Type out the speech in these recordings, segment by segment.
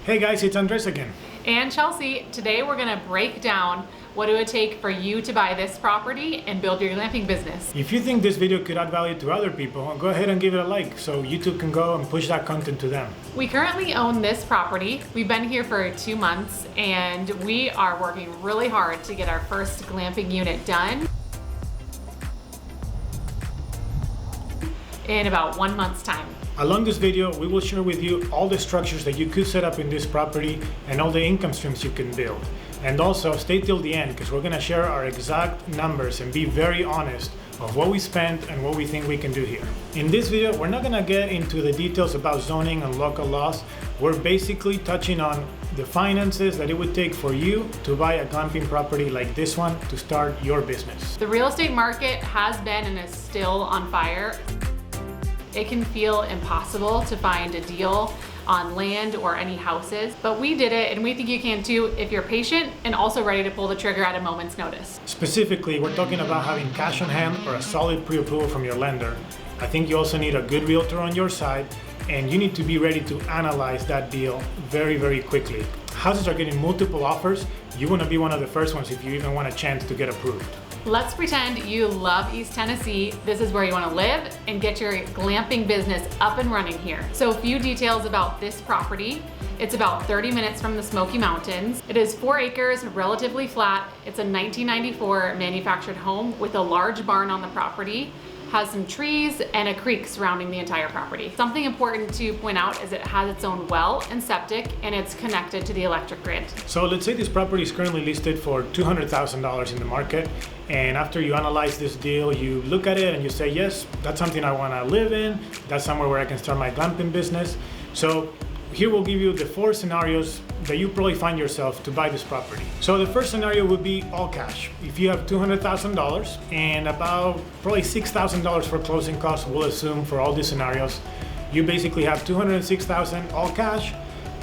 Hey guys, it's Andres again. And Chelsea, today we're gonna break down what it would take for you to buy this property and build your glamping business. If you think this video could add value to other people, go ahead and give it a like so YouTube can go and push that content to them. We currently own this property. We've been here for 2 months and we are working really hard to get our first glamping unit done in about 1 month's time. Along this video, we will share with you all the structures that you could set up in this property and all the income streams you can build. And also stay till the end because we're gonna share our exact numbers and be very honest of what we spent and what we think we can do here. In this video, we're not gonna get into the details about zoning and local laws. We're basically touching on the finances that it would take for you to buy a glamping property like this one to start your business. The real estate market has been and is still on fire. It can feel impossible to find a deal on land or any houses, but we did it and we think you can too if you're patient and also ready to pull the trigger at a moment's notice. Specifically, we're talking about having cash on hand or a solid pre-approval from your lender. I think you also need a good realtor on your side and you need to be ready to analyze that deal very, very quickly. Houses are getting multiple offers. You want to be one of the first ones if you even want a chance to get approved. Let's pretend you love East Tennessee. This is where you want to live and get your glamping business up and running here. So a few details about this property. It's about 30 minutes from the Smoky Mountains. It is 4 acres, relatively flat. It's a 1994 manufactured home with a large barn on the property. Has some trees and a creek surrounding the entire property. Something important to point out is it has its own well and septic and it's connected to the electric grid. So let's say this property is currently listed for $200,000 in the market, and after you analyze this deal, you look at it and you say, yes, that's something I want to live in, that's somewhere where I can start my glamping business. So here we'll give you the 4 scenarios that you probably find yourself to buy this property. So the first scenario would be all cash. If you have $200,000 and about probably $6,000 for closing costs, we'll assume for all these scenarios, you basically have $206,000 all cash.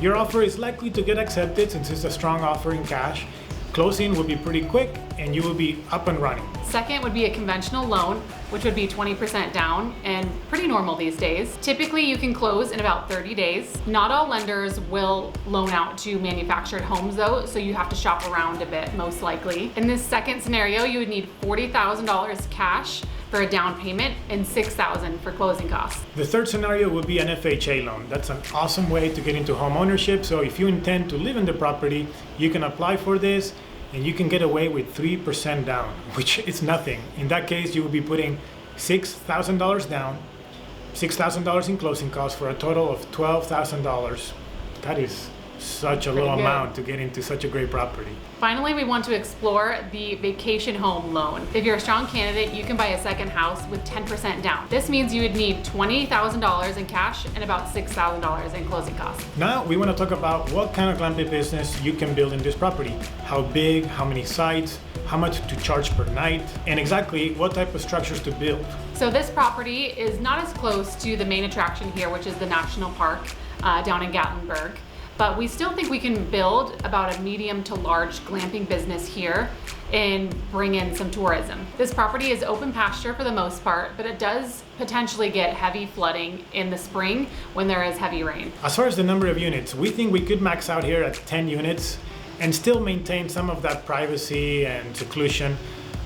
Your offer is likely to get accepted since it's a strong offer in cash. Closing will be pretty quick and you will be up and running. Second would be a conventional loan, which would be 20% down and pretty normal these days. Typically you can close in about 30 days. Not all lenders will loan out to manufactured homes though, so you have to shop around a bit most likely. In this second scenario, you would need $40,000 cash for a down payment and $6,000 for closing costs. The third scenario would be an FHA loan. That's an awesome way to get into home ownership. So if you intend to live in the property, you can apply for this and you can get away with 3% down, which is nothing. In that case, you would be putting $6,000 down, $6,000 in closing costs for a total of $12,000. That is such a low amount to get into such a great property. Finally, we want to explore the vacation home loan. If you're a strong candidate, you can buy a second house with 10% down. This means you would need $20,000 in cash and about $6,000 in closing costs. Now we want to talk about what kind of glamping business you can build in this property. How big, how many sites, how much to charge per night, and exactly what type of structures to build. So this property is not as close to the main attraction here, which is the National Park down in Gatlinburg. But we still think we can build about a medium to large glamping business here and bring in some tourism. This property is open pasture for the most part, but it does potentially get heavy flooding in the spring when there is heavy rain. As far as the number of units, we think we could max out here at 10 units and still maintain some of that privacy and seclusion.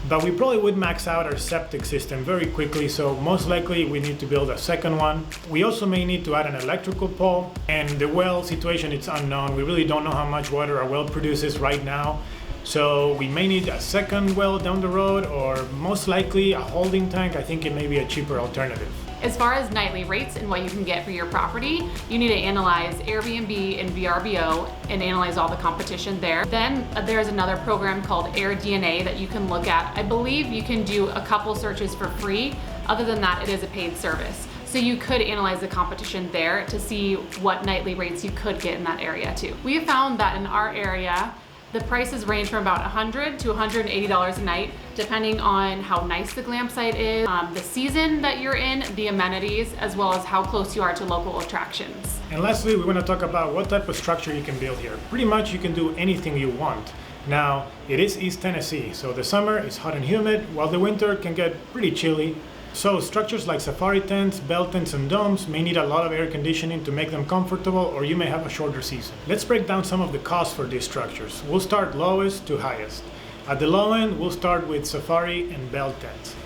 But we probably would max out our septic system very quickly, so most likely we need to build a second one. We also may need to add an electrical pole, and the well situation is unknown. We really don't know how much water our well produces right now. So we may need a second well down the road, or most likely a holding tank. I think it may be a cheaper alternative. As far as nightly rates and what you can get for your property, you need to analyze Airbnb and VRBO and analyze all the competition there. Then there's another program called AirDNA that you can look at. I believe you can do a couple searches for free. Other than that, it is a paid service. So you could analyze the competition there to see what nightly rates you could get in that area too. We have found that in our area, the prices range from about $100 to $180 a night, depending on how nice the glamp site is, the season that you're in, the amenities, as well as how close you are to local attractions. And lastly, we want to talk about what type of structure you can build here. Pretty much you can do anything you want. Now, it is East Tennessee, so the summer is hot and humid, while the winter can get pretty chilly. So structures like safari tents, bell tents, and domes may need a lot of air conditioning to make them comfortable, or you may have a shorter season. Let's break down some of the costs for these structures. We'll start lowest to highest. At the low end, we'll start with safari and bell tents.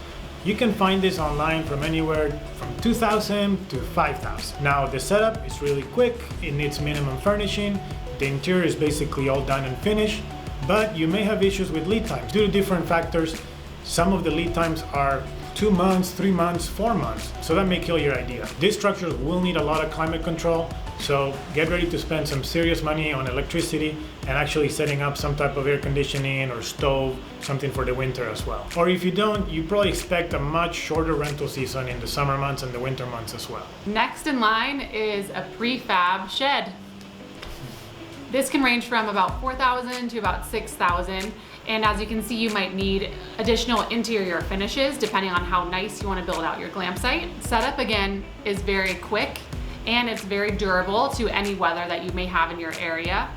You can find this online from anywhere from $2,000 to $5,000. Now the setup is really quick, it needs minimum furnishing, the interior is basically all done and finished, but you may have issues with lead times due to different factors. Some of the lead times are 2 months, 3 months, 4 months, so that may kill your idea. These structures will need a lot of climate control, so get ready to spend some serious money on electricity and actually setting up some type of air conditioning or stove, something for the winter as well. Or if you don't, you probably expect a much shorter rental season in the summer months and the winter months as well. Next in line is a PreFab Shed. This can range from about $4,000 to about $6,000. And as you can see, you might need additional interior finishes depending on how nice you want to build out your glam site. Setup again is very quick and it's very durable to any weather that you may have in your area.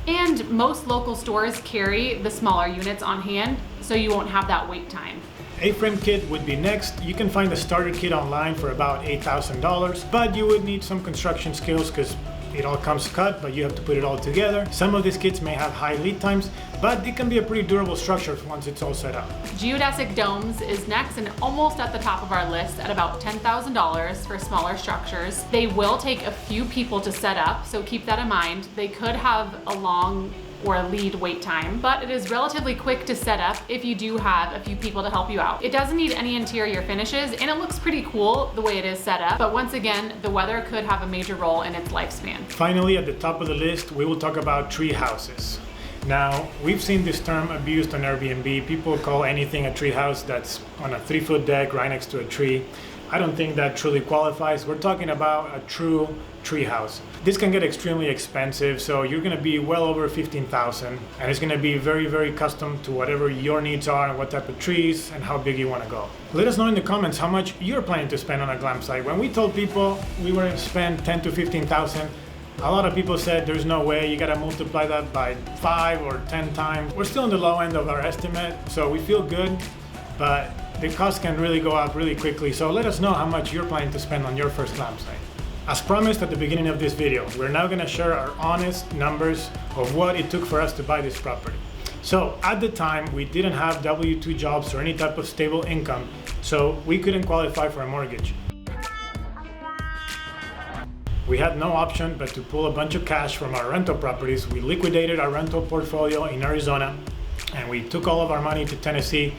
And most local stores carry the smaller units on hand, so you won't have that wait time. AFrame Kit would be next. You can find the starter kit online for about $8,000, but you would need some construction skills because it all comes cut, but you have to put it all together. Some of these kits may have high lead times, but it can be a pretty durable structure once it's all set up. Geodesic Domes is next and almost at the top of our list at about $10,000 for smaller structures. They will take a few people to set up, so keep that in mind. They could have a long or a lead wait time, but it is relatively quick to set up if you do have a few people to help you out. It doesn't need any interior finishes and it looks pretty cool the way it is set up, but once again, the weather could have a major role in its lifespan. Finally, at the top of the list, we will talk about tree houses. Now, we've seen this term abused on Airbnb. People call anything a tree house that's on a 3-foot deck right next to a tree. I don't think that truly qualifies. We're talking about a true tree house. This can get extremely expensive, so you're gonna be well over $15,000, and it's gonna be very, very custom to whatever your needs are and what type of trees and how big you wanna go. Let us know in the comments how much you're planning to spend on a glam site. When we told people we were gonna spend $10,000 to $15,000, a lot of people said there's no way, you gotta multiply that by 5 or 10 times. We're still on the low end of our estimate, so we feel good, but the cost can really go up really quickly. So let us know how much you're planning to spend on your first glam site. As promised at the beginning of this video, we're now gonna share our honest numbers of what it took for us to buy this property. So at the time, we didn't have W-2 jobs or any type of stable income, so we couldn't qualify for a mortgage. We had no option but to pull a bunch of cash from our rental properties. We liquidated our rental portfolio in Arizona and we took all of our money to Tennessee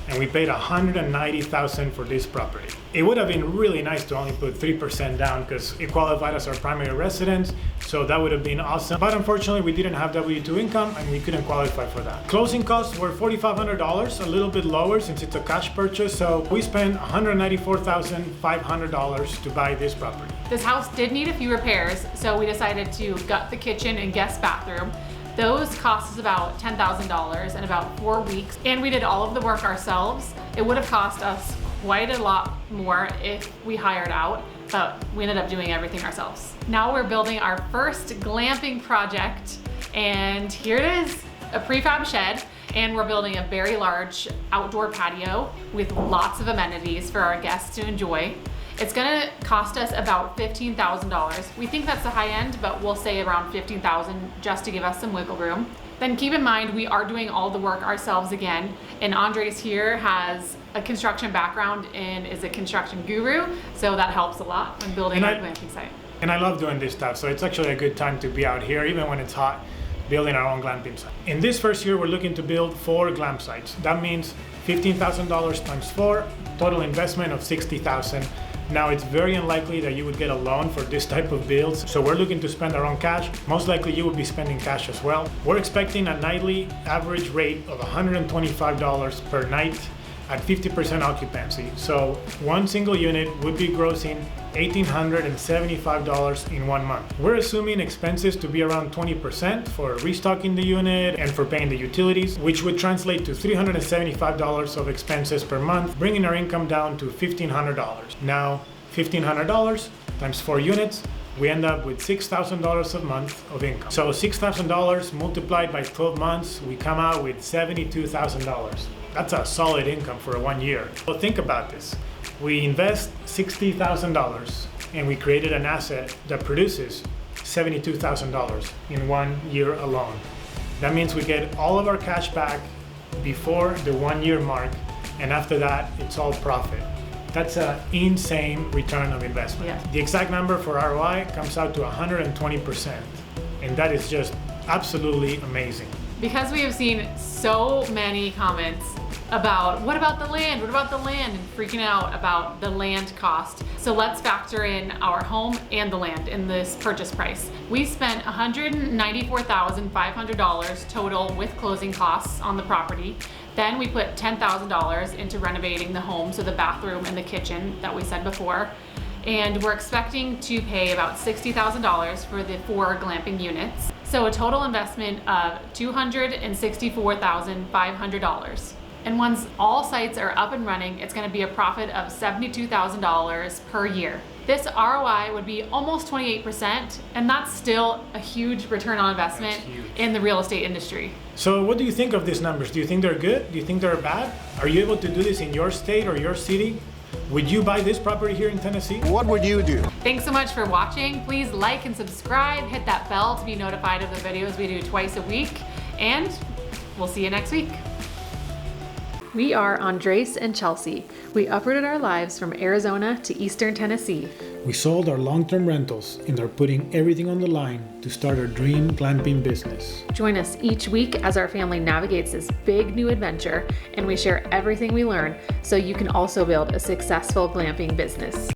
and we paid $190,000 for this property. It would have been really nice to only put 3% down because it qualified as our primary residence, so that would have been awesome. But unfortunately, we didn't have W-2 income and we couldn't qualify for that. Closing costs were $4,500, a little bit lower since it's a cash purchase, so we spent $194,500 to buy this property. This house did need a few repairs, so we decided to gut the kitchen and guest bathroom. Those cost us about $10,000 in about 4 weeks, and we did all of the work ourselves. It would have cost us quite a lot more if we hired out, but we ended up doing everything ourselves. Now we're building our first glamping project, and here it is, a prefab shed, and we're building a very large outdoor patio with lots of amenities for our guests to enjoy. It's gonna cost us about $15,000. We think that's the high end, but we'll say around $15,000 just to give us some wiggle room. Then keep in mind, we are doing all the work ourselves again, and Andres here has a construction background and is a construction guru, so that helps a lot when building our glamping site. And I love doing this stuff, so it's actually a good time to be out here, even when it's hot, building our own glamping site. In this first year, we're looking to build 4 glam sites. That means $15,000 times 4, total investment of $60,000. Now, it's very unlikely that you would get a loan for this type of builds, so we're looking to spend our own cash. Most likely you will be spending cash as well. We're expecting a nightly average rate of $125 per night at 50% occupancy. So one single unit would be grossing $1,875 in 1 month. We're assuming expenses to be around 20% for restocking the unit and for paying the utilities, which would translate to $375 of expenses per month, bringing our income down to $1,500. Now, $1,500 times 4 units, we end up with $6,000 a month of income. So $6,000 multiplied by 12 months, we come out with $72,000. That's a solid income for 1 year. So think about this. We invest $60,000 and we created an asset that produces $72,000 in 1 year alone. That means we get all of our cash back before the 1 year mark, and after that, it's all profit. That's an insane return of investment. Yeah. The exact number for ROI comes out to 120%, and that is just absolutely amazing. Because we have seen so many comments about what about the land, and freaking out about the land cost. So let's factor in our home and the land in this purchase price. We spent $194,500 total with closing costs on the property. Then we put $10,000 into renovating the home, so the bathroom and the kitchen that we said before. And we're expecting to pay about $60,000 for the 4 glamping units. So a total investment of $264,500. And once all sites are up and running, it's gonna be a profit of $72,000 per year. This ROI would be almost 28%, and that's still a huge return on investment in the real estate industry. So what do you think of these numbers? Do you think they're good? Do you think they're bad? Are you able to do this in your state or your city? Would you buy this property here in Tennessee? What would you do? Thanks so much for watching. Please like and subscribe, hit that bell to be notified of the videos we do twice a week, and we'll see you next week. We are Andres and Chelsea. We uprooted our lives from Arizona to Eastern Tennessee. We sold our long-term rentals and are putting everything on the line to start our dream glamping business. Join us each week as our family navigates this big new adventure, and we share everything we learn so you can also build a successful glamping business.